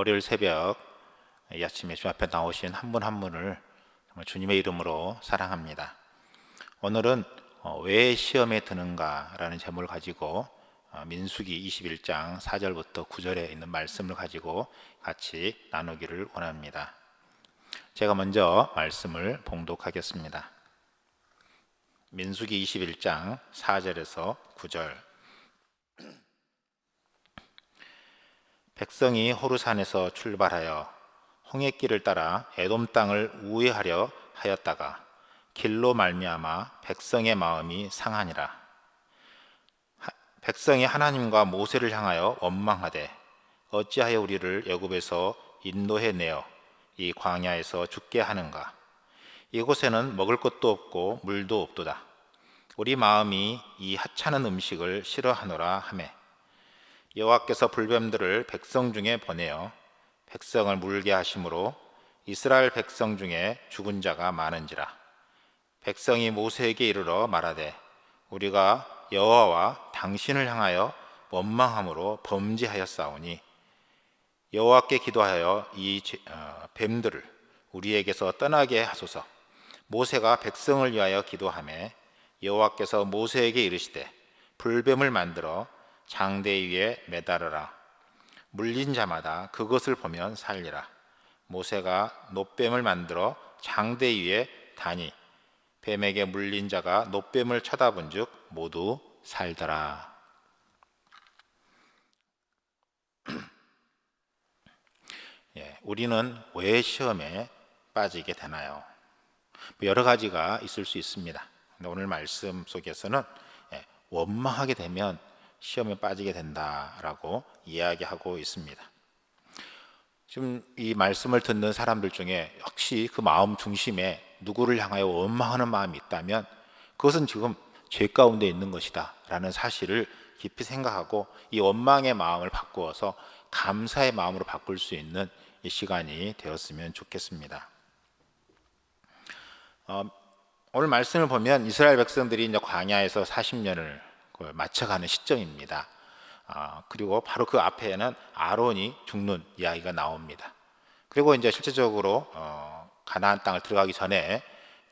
월요일 새벽 이 아침에 주 앞에 나오신 한 분 한 분을 정말 주님의 이름으로 사랑합니다. 오늘은 왜 시험에 드는가 라는 제목을 가지고 민수기 21장 4절부터 9절에 있는 말씀을 가지고 같이 나누기를 원합니다. 제가 먼저 말씀을 봉독하겠습니다. 민수기 21장 4절에서 9절. 백성이 호르산에서 출발하여 홍해길을 따라 에돔 땅을 우회하려 하였다가 길로 말미암아 백성의 마음이 상하니라. 백성이 하나님과 모세를 향하여 원망하되 어찌하여 우리를 애굽에서 인도해 내어 이 광야에서 죽게 하는가. 이곳에는 먹을 것도 없고 물도 없도다. 우리 마음이 이 하찮은 음식을 싫어하노라 하매 여호와께서 불뱀들을 백성 중에 보내어 백성을 물게 하심으로 이스라엘 백성 중에 죽은 자가 많은지라. 백성이 모세에게 이르러 말하되 우리가 여호와와 당신을 향하여 원망함으로 범죄하였사오니 여호와께 기도하여 이 뱀들을 우리에게서 떠나게 하소서. 모세가 백성을 위하여 기도하매 여호와께서 모세에게 이르시되 불뱀을 만들어 장대 위에 매달으라. 물린 자마다 그것을 보면 살리라. 모세가 놋뱀을 만들어 장대 위에 다니 뱀에게 물린 자가 놋뱀을 쳐다본 즉 모두 살더라. 우리는 왜 시험에 빠지게 되나요? 여러 가지가 있을 수 있습니다. 오늘 말씀 속에서는 원망하게 되면 시험에 빠지게 된다라고 이야기하고 있습니다. 지금 이 말씀을 듣는 사람들 중에 혹시 그 마음 중심에 누구를 향하여 원망하는 마음이 있다면 그것은 지금 죄 가운데 있는 것이다 라는 사실을 깊이 생각하고 이 원망의 마음을 바꾸어서 감사의 마음으로 바꿀 수 있는 이 시간이 되었으면 좋겠습니다. 오늘 말씀을 보면 이스라엘 백성들이 이제 광야에서 40년을 마쳐가는 시점입니다. 그리고 바로 그 앞에는 아론이 죽는 이야기가 나옵니다. 그리고 이제 실제적으로 가나안 땅을 들어가기 전에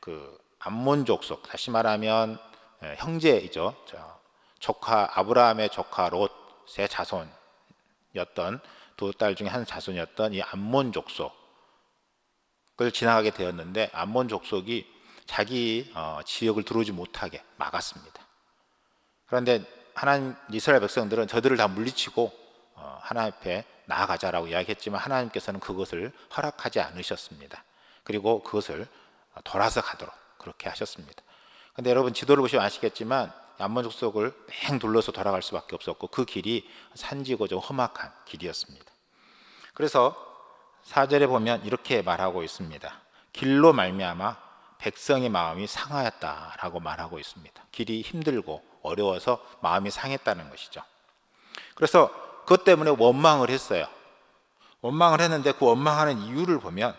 그 암몬 족속, 다시 말하면 형제이죠. 조카 아브라함의 조카 롯의 자손이었던 두 딸 중에 한 자손이었던 이 암몬 족속을 지나가게 되었는데 암몬 족속이 자기 지역을 들어오지 못하게 막았습니다. 그런데 하나님 이스라엘 백성들은 저들을 다 물리치고 하나님 앞에 나아가자라고 이야기했지만 하나님께서는 그것을 허락하지 않으셨습니다. 그리고 그것을 돌아서 가도록 그렇게 하셨습니다. 그런데 여러분 지도를 보시면 아시겠지만 암몬 족속을 뺑 둘러서 돌아갈 수밖에 없었고 그 길이 산지고 좀 험악한 길이었습니다. 그래서 4절에 보면 이렇게 말하고 있습니다. 길로 말미암아 백성의 마음이 상하였다라고 말하고 있습니다. 길이 힘들고 어려워서 마음이 상했다는 것이죠. 그래서 그것 때문에 원망을 했어요. 원망을 했는데 그 원망하는 이유를 보면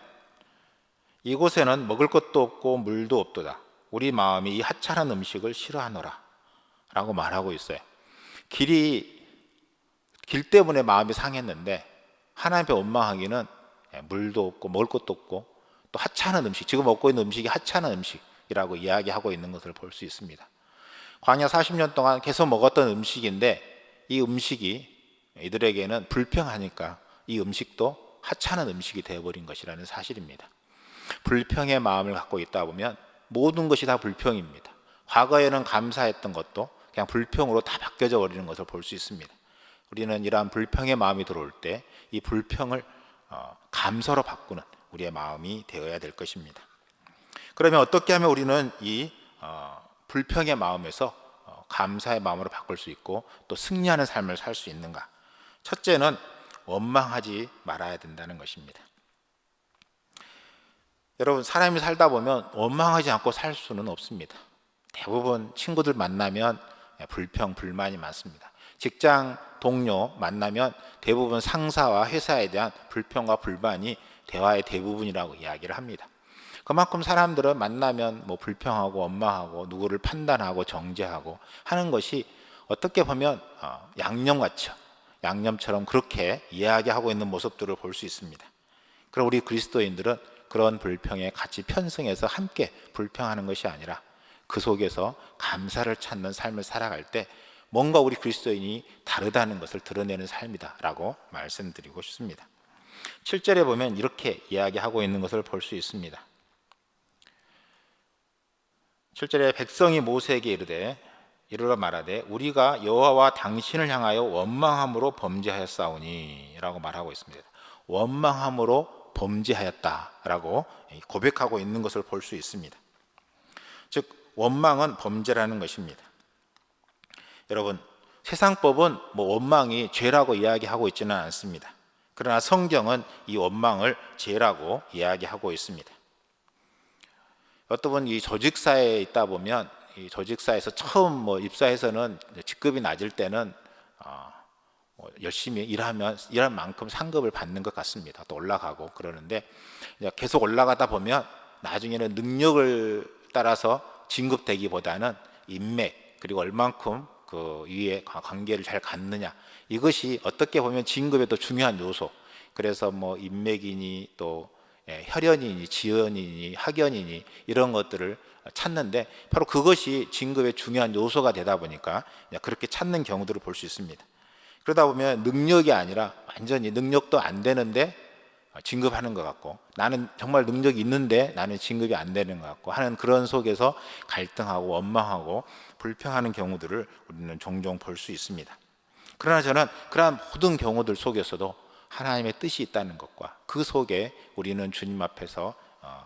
이곳에는 먹을 것도 없고 물도 없도다. 우리 마음이 이 하찮은 음식을 싫어하노라 라고 말하고 있어요. 길 때문에 마음이 상했는데 하나님께 원망하기는 물도 없고 먹을 것도 없고 또 하찮은 음식, 지금 먹고 있는 음식이 하찮은 음식이라고 이야기하고 있는 것을 볼 수 있습니다. 광야 40년 동안 계속 먹었던 음식인데 이 음식이 이들에게는 불평하니까 이 음식도 하찮은 음식이 되어버린 것이라는 사실입니다. 불평의 마음을 갖고 있다 보면 모든 것이 다 불평입니다. 과거에는 감사했던 것도 그냥 불평으로 다 바뀌어져 버리는 것을 볼 수 있습니다. 우리는 이러한 불평의 마음이 들어올 때 이 불평을 감사로 바꾸는 우리의 마음이 되어야 될 것입니다. 그러면 어떻게 하면 우리는 이 불평의 마음에서 감사의 마음으로 바꿀 수 있고 또 승리하는 삶을 살 수 있는가? 첫째는 원망하지 말아야 된다는 것입니다. 여러분 사람이 살다 보면 원망하지 않고 살 수는 없습니다. 대부분 친구들 만나면 불평, 불만이 많습니다. 직장 동료 만나면 대부분 상사와 회사에 대한 불평과 불만이 대화의 대부분이라고 이야기를 합니다. 그만큼 사람들은 만나면 불평하고 원망하고 누구를 판단하고 정죄하고 하는 것이 어떻게 보면 양념같이 양념처럼 그렇게 이야기하고 있는 모습들을 볼 수 있습니다. 그럼 우리 그리스도인들은 그런 불평에 같이 편승해서 함께 불평하는 것이 아니라 그 속에서 감사를 찾는 삶을 살아갈 때 뭔가 우리 그리스도인이 다르다는 것을 드러내는 삶이다 라고 말씀드리고 싶습니다. 7절에 보면 이렇게 이야기하고 있는 것을 볼 수 있습니다. 7절에 백성이 모세에게 이르러 말하되 우리가 여호와와 당신을 향하여 원망함으로 범죄하였사오니 라고 말하고 있습니다. 원망함으로 범죄하였다라고 고백하고 있는 것을 볼 수 있습니다. 즉 원망은 범죄라는 것입니다. 여러분, 세상법은 원망이 죄라고 이야기하고 있지는 않습니다. 그러나 성경은 이 원망을 죄라고 이야기하고 있습니다. 어떤 분 이 조직사회에 있다 보면 이 조직사에서 처음 입사해서는 직급이 낮을 때는 열심히 일하면 일한 만큼 상급을 받는 것 같습니다. 또 올라가고 그러는데 계속 올라가다 보면 나중에는 능력을 따라서 진급되기보다는 인맥 그리고 얼만큼 그 위에 관계를 잘 갖느냐, 이것이 어떻게 보면 진급의 더 중요한 요소. 그래서 인맥이니 또 혈연이니 지연이니 학연이니 이런 것들을 찾는데 바로 그것이 진급의 중요한 요소가 되다 보니까 그렇게 찾는 경우들을 볼 수 있습니다. 그러다 보면 능력이 아니라 완전히 능력도 안 되는데 진급하는 것 같고, 나는 정말 능력이 있는데 나는 진급이 안 되는 것 같고 하는 그런 속에서 갈등하고 원망하고 불평하는 경우들을 우리는 종종 볼 수 있습니다. 그러나 저는 그러한 모든 경우들 속에서도 하나님의 뜻이 있다는 것과 그 속에 우리는 주님 앞에서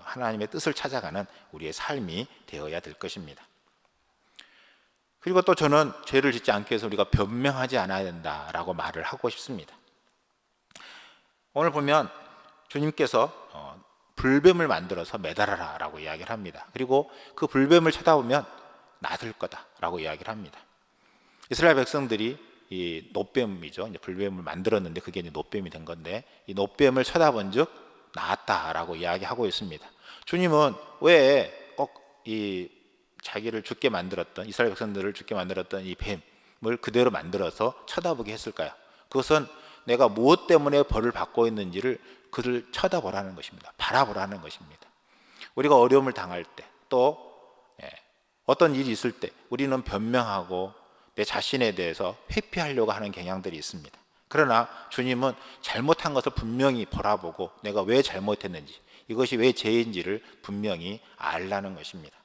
하나님의 뜻을 찾아가는 우리의 삶이 되어야 될 것입니다. 그리고 또 저는 죄를 짓지 않기 위해서 우리가 변명하지 않아야 된다라고 말을 하고 싶습니다. 오늘 보면 주님께서 불뱀을 만들어서 매달아라 라고 이야기를 합니다. 그리고 그 불뱀을 쳐다보면 놔둘 거다라고 이야기를 합니다. 이스라엘 백성들이 이 노뱀이죠. 이제 불뱀을 만들었는데 그게 이제 노뱀이 된 건데, 이 노뱀을 쳐다본즉 나았다라고 이야기하고 있습니다. 주님은 왜 꼭 이 자기를 죽게 만들었던 이스라엘 백성들을 죽게 만들었던 이 뱀을 그대로 만들어서 쳐다보게 했을까요? 그것은 내가 무엇 때문에 벌을 받고 있는지를 그를 쳐다보라는 것입니다. 바라보라는 것입니다. 우리가 어려움을 당할 때, 또 어떤 일이 있을 때 우리는 변명하고 내 자신에 대해서 회피하려고 하는 경향들이 있습니다. 그러나 주님은 잘못한 것을 분명히 바라보고 내가 왜 잘못했는지, 이것이 왜 죄인지를 분명히 알라는 것입니다.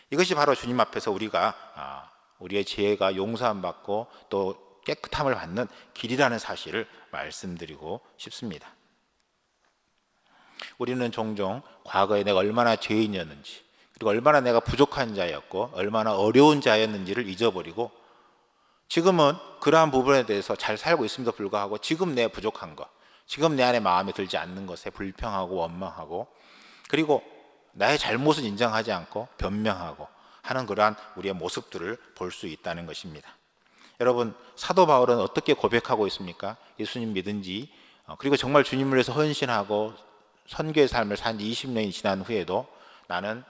이것이 바로 주님 앞에서 우리가 우리의 죄가 용서함 받고 또 깨끗함을 받는 길이라는 사실을 말씀드리고 싶습니다. 우리는 종종 과거에 내가 얼마나 죄인이었는지, 그리고 얼마나 내가 부족한 자였고 얼마나 어려운 자였는지를 잊어버리고 지금은 그러한 부분에 대해서 잘 살고 있음에도 불구하고 지금 내 부족한 것, 지금 내 안에 마음에 들지 않는 것에 불평하고 원망하고, 그리고 나의 잘못을 인정하지 않고 변명하고 하는 그러한 우리의 모습들을 볼 수 있다는 것입니다. 여러분, 사도 바울은 어떻게 고백하고 있습니까? 예수님 믿은 지 그리고 정말 주님을 위해서 헌신하고 선교의 삶을 산 20년이 지난 후에도 나는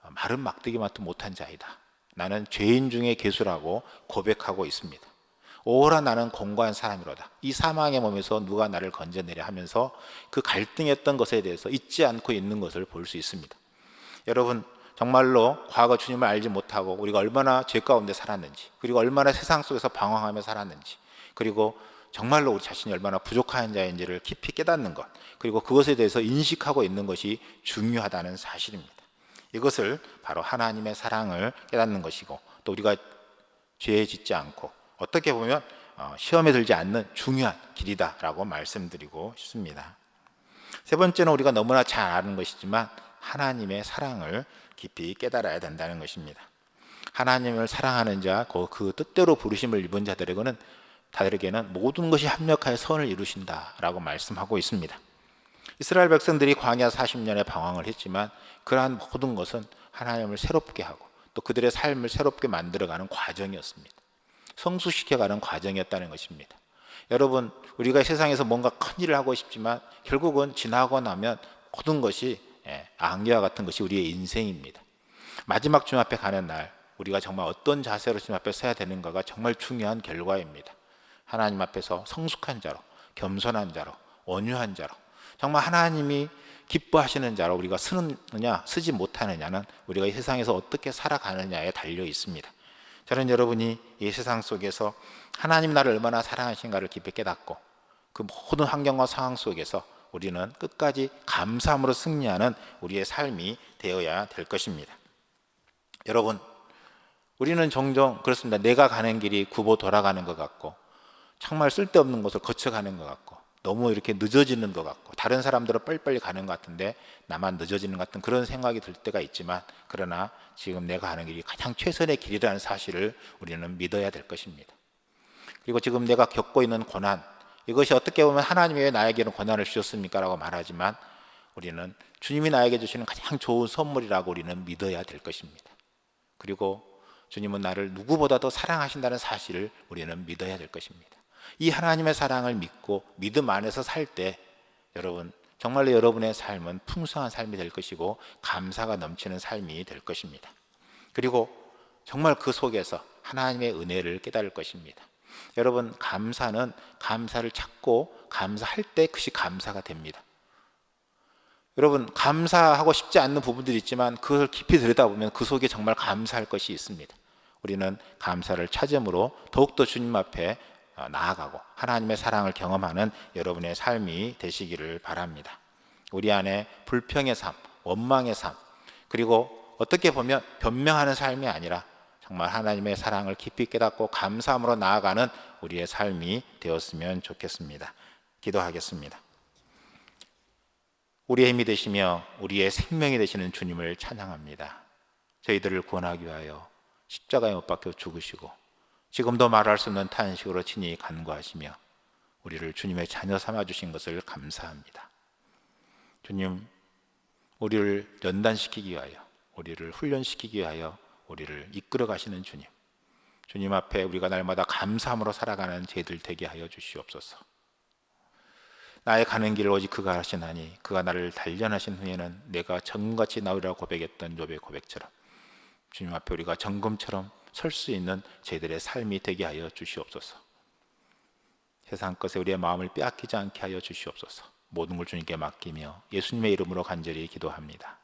마른 막대기만도 못한 자이다, 나는 죄인 중에 괴수라고 고백하고 있습니다. 오호라 나는 공고한 사람이로다, 이 사망의 몸에서 누가 나를 건져내려 하면서 그 갈등했던 것에 대해서 잊지 않고 있는 것을 볼 수 있습니다. 여러분, 정말로 과거 주님을 알지 못하고 우리가 얼마나 죄 가운데 살았는지, 그리고 얼마나 세상 속에서 방황하며 살았는지, 그리고 정말로 우리 자신이 얼마나 부족한 자인지를 깊이 깨닫는 것, 그리고 그것에 대해서 인식하고 있는 것이 중요하다는 사실입니다. 이것을 바로 하나님의 사랑을 깨닫는 것이고, 또 우리가 죄에 짓지 않고 어떻게 보면 시험에 들지 않는 중요한 길이다라고 말씀드리고 싶습니다. 세 번째는 우리가 너무나 잘 아는 것이지만 하나님의 사랑을 깊이 깨달아야 된다는 것입니다. 하나님을 사랑하는 자, 그 뜻대로 부르심을 입은 자들에게는 모든 것이 합력하여 선을 이루신다라고 말씀하고 있습니다. 이스라엘 백성들이 광야 40년의 방황을 했지만 그러한 모든 것은 하나님을 새롭게 하고 또 그들의 삶을 새롭게 만들어가는 과정이었습니다. 성숙시켜가는 과정이었다는 것입니다. 여러분, 우리가 세상에서 뭔가 큰 일을 하고 싶지만 결국은 지나고 나면 모든 것이 안개와 같은 것이 우리의 인생입니다. 마지막 주님 앞에 가는 날 우리가 정말 어떤 자세로 주님 앞에 서야 되는가가 정말 중요한 결과입니다. 하나님 앞에서 성숙한 자로, 겸손한 자로, 온유한 자로, 정말 하나님이 기뻐하시는 자로 우리가 쓰느냐 쓰지 못하느냐는 우리가 이 세상에서 어떻게 살아가느냐에 달려 있습니다. 저는 여러분이 이 세상 속에서 하나님 나를 얼마나 사랑하신가를 깊이 깨닫고 그 모든 환경과 상황 속에서 우리는 끝까지 감사함으로 승리하는 우리의 삶이 되어야 될 것입니다. 여러분, 우리는 종종 그렇습니다. 내가 가는 길이 굽어 돌아가는 것 같고 정말 쓸데없는 곳을 거쳐가는 것 같고 너무 이렇게 늦어지는 것 같고 다른 사람들은 빨리빨리 가는 것 같은데 나만 늦어지는 것 같은 그런 생각이 들 때가 있지만, 그러나 지금 내가 가는 길이 가장 최선의 길이라는 사실을 우리는 믿어야 될 것입니다. 그리고 지금 내가 겪고 있는 고난, 이것이 어떻게 보면 하나님이 왜 나에게는 고난을 주셨습니까? 라고 말하지만 우리는 주님이 나에게 주시는 가장 좋은 선물이라고 우리는 믿어야 될 것입니다. 그리고 주님은 나를 누구보다도 사랑하신다는 사실을 우리는 믿어야 될 것입니다. 이 하나님의 사랑을 믿고 믿음 안에서 살 때 여러분, 정말로 여러분의 삶은 풍성한 삶이 될 것이고 감사가 넘치는 삶이 될 것입니다. 그리고 정말 그 속에서 하나님의 은혜를 깨달을 것입니다. 여러분, 감사는 감사를 찾고 감사할 때 그것이 감사가 됩니다. 여러분, 감사하고 싶지 않는 부분들이 있지만 그걸 깊이 들여다보면 그 속에 정말 감사할 것이 있습니다. 우리는 감사를 찾음으로 더욱더 주님 앞에 나아가고 하나님의 사랑을 경험하는 여러분의 삶이 되시기를 바랍니다. 우리 안에 불평의 삶, 원망의 삶, 그리고 어떻게 보면 변명하는 삶이 아니라 정말 하나님의 사랑을 깊이 깨닫고 감사함으로 나아가는 우리의 삶이 되었으면 좋겠습니다. 기도하겠습니다. 우리의 힘이 되시며 우리의 생명이 되시는 주님을 찬양합니다. 저희들을 구원하기 위하여 십자가에 못 박혀 죽으시고 지금도 말할 수 없는 탄식으로 친히 간구하시며 우리를 주님의 자녀 삼아주신 것을 감사합니다. 주님, 우리를 연단시키기 위하여, 우리를 훈련시키기 위하여 우리를 이끌어 가시는 주님, 주님 앞에 우리가 날마다 감사함으로 살아가는 저희들 되게 하여 주시옵소서. 나의 가는 길을 오직 그가 하시나니 그가 나를 단련하신 후에는 내가 정금같이 나으리라 고백했던 욥의 고백처럼 주님 앞에 우리가 정금처럼 설 수 있는 저희들의 삶이 되게 하여 주시옵소서. 세상 것에 우리의 마음을 빼앗기지 않게 하여 주시옵소서. 모든 걸 주님께 맡기며 예수님의 이름으로 간절히 기도합니다.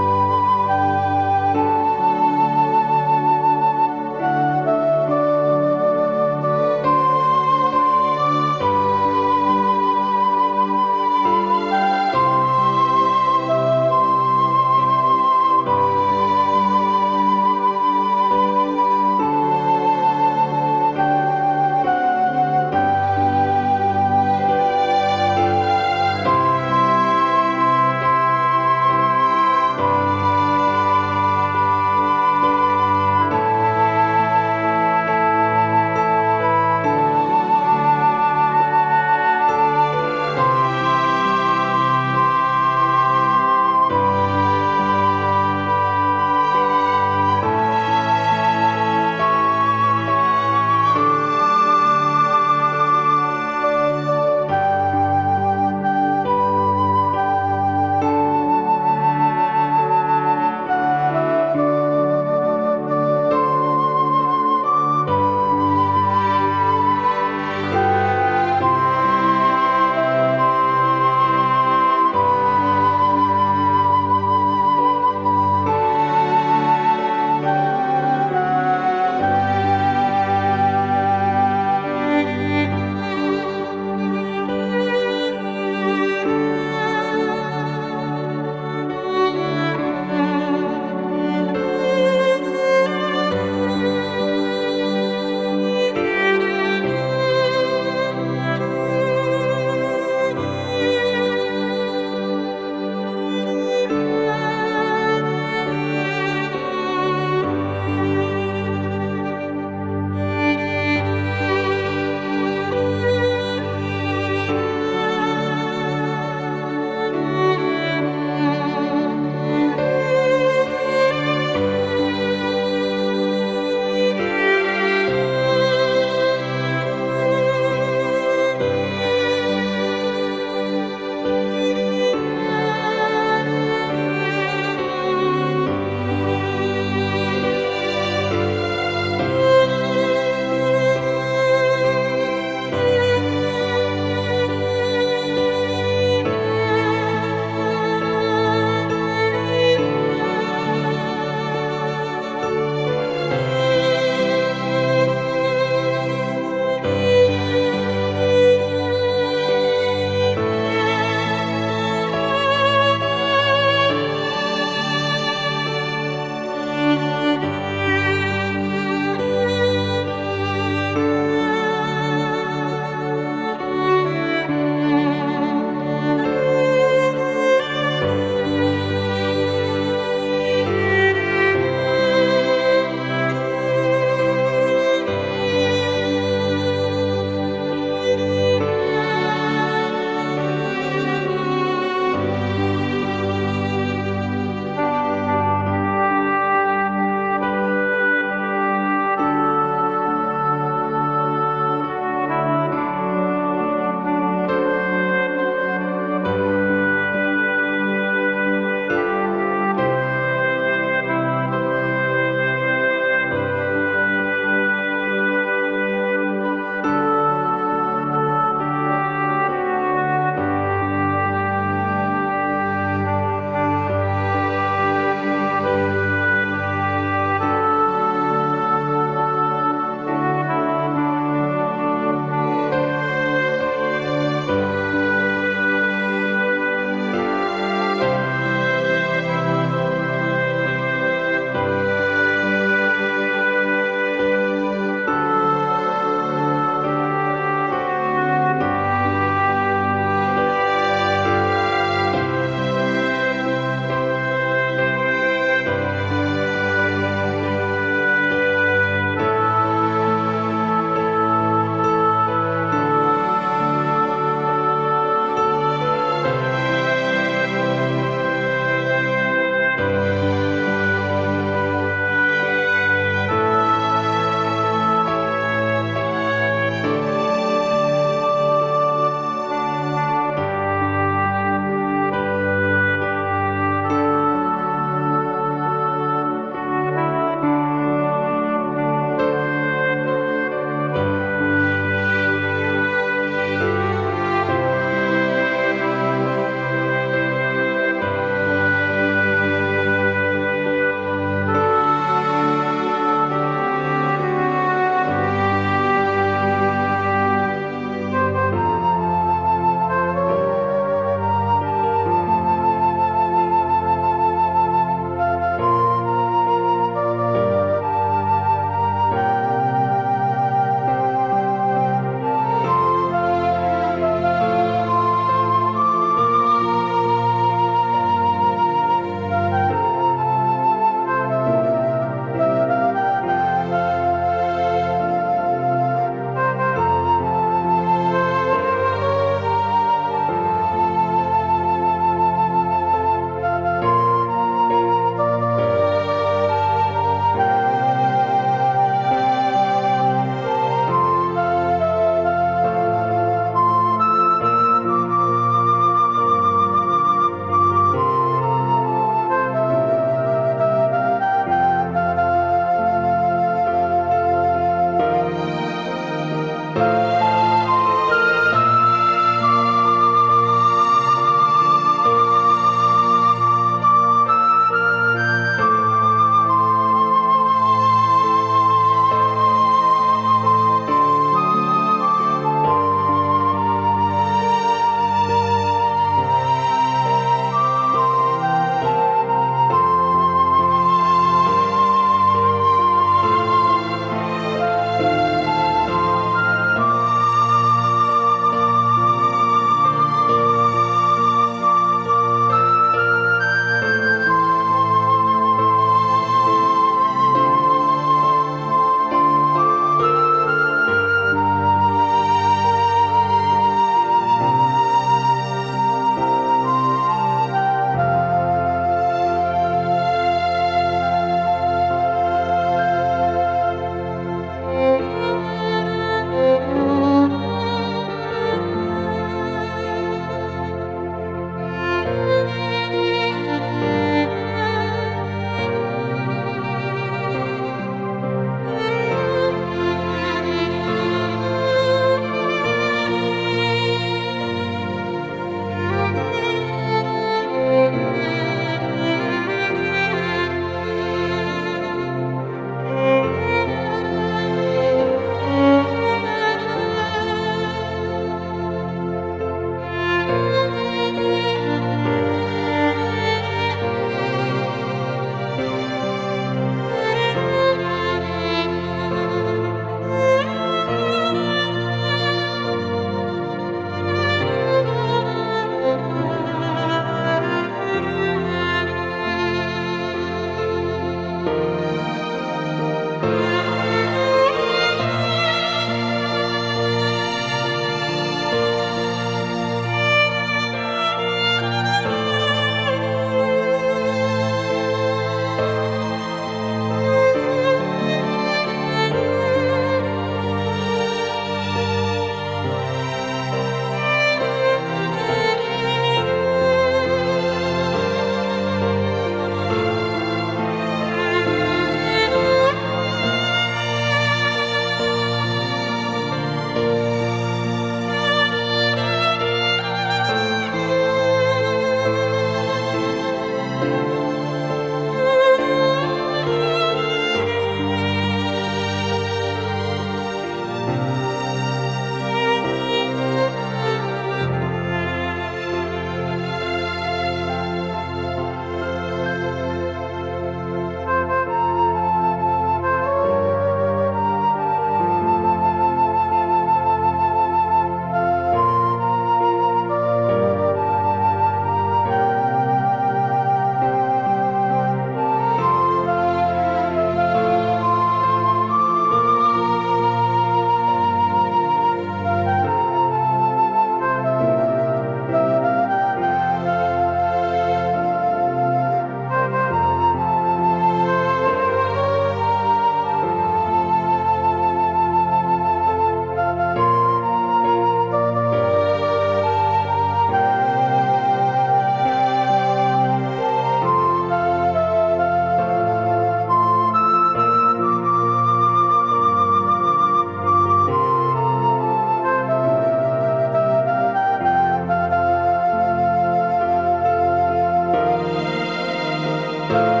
주세요.